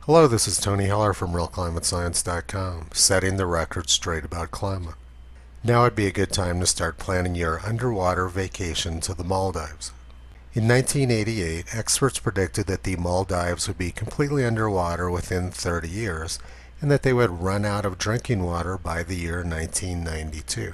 Hello, this is Tony Heller from RealClimateScience.com, setting the record straight about climate. Now would be a good time to start planning your underwater vacation to the Maldives. In 1988, experts predicted that the Maldives would be completely underwater within 30 years, and that they would run out of drinking water by the year 1992.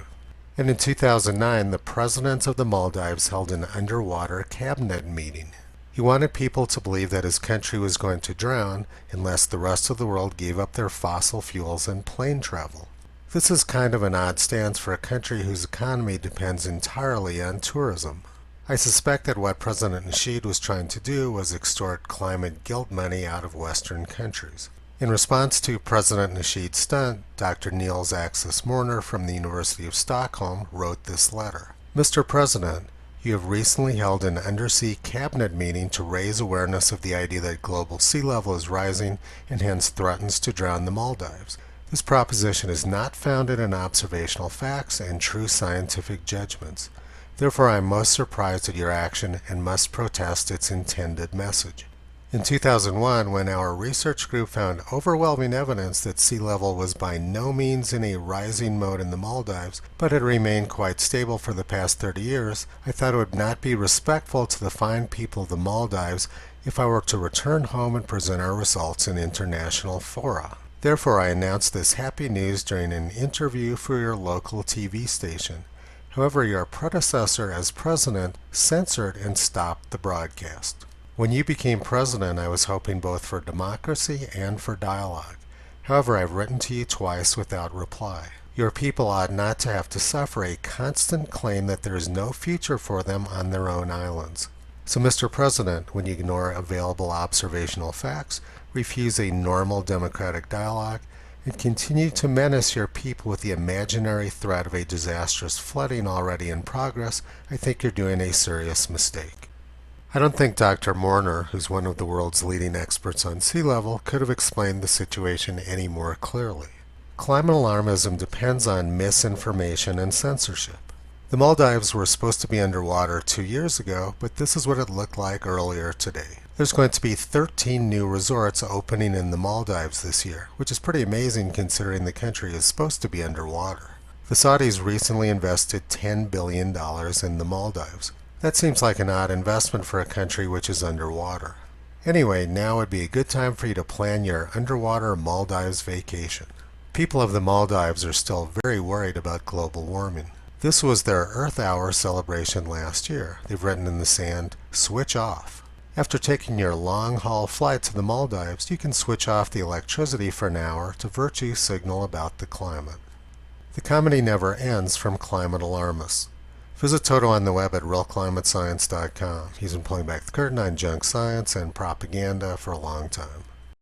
And in 2009, the president of the Maldives held an underwater cabinet meeting. He wanted people to believe that his country was going to drown unless the rest of the world gave up their fossil fuels and plane travel. This is kind of an odd stance for a country whose economy depends entirely on tourism. I suspect that what President Nasheed was trying to do was extort climate guilt money out of Western countries. In response to President Nasheed's stunt, Dr. Niels Axis Morner from the University of Stockholm wrote this letter. Mr. President, you have recently held an undersea cabinet meeting to raise awareness of the idea that global sea level is rising and hence threatens to drown the Maldives. This proposition is not founded in observational facts and true scientific judgments. Therefore, I am most surprised at your action and must protest its intended message. In 2001, when our research group found overwhelming evidence that sea level was by no means in a rising mode in the Maldives, but had remained quite stable for the past 30 years, I thought it would not be respectful to the fine people of the Maldives if I were to return home and present our results in international fora. Therefore, I announced this happy news during an interview for your local TV station. However, your predecessor as president censored and stopped the broadcast. When you became president, I was hoping both for democracy and for dialogue. However, I've written to you twice without reply. Your people ought not to have to suffer a constant claim that there is no future for them on their own islands. So, Mr. President, when you ignore available observational facts, refuse a normal democratic dialogue, and continue to menace your people with the imaginary threat of a disastrous flooding already in progress, I think you're doing a serious mistake. I don't think Dr. Morner, who's one of the world's leading experts on sea level, could have explained the situation any more clearly. Climate alarmism depends on misinformation and censorship. The Maldives were supposed to be underwater 2 years ago, but this is what it looked like earlier today. There's going to be 13 new resorts opening in the Maldives this year, which is pretty amazing considering the country is supposed to be underwater. The Saudis recently invested $10 billion in the Maldives. That seems like an odd investment for a country which is underwater. Anyway, now would be a good time for you to plan your underwater Maldives vacation. People of the Maldives are still very worried about global warming. This was their Earth Hour celebration last year. They've written in the sand, "Switch off." After taking your long-haul flight to the Maldives, you can switch off the electricity for an hour to virtue signal about the climate. The comedy never ends from climate alarmists. Visit Toto on the web at RealClimateScience.com. He's been pulling back the curtain on junk science and propaganda for a long time.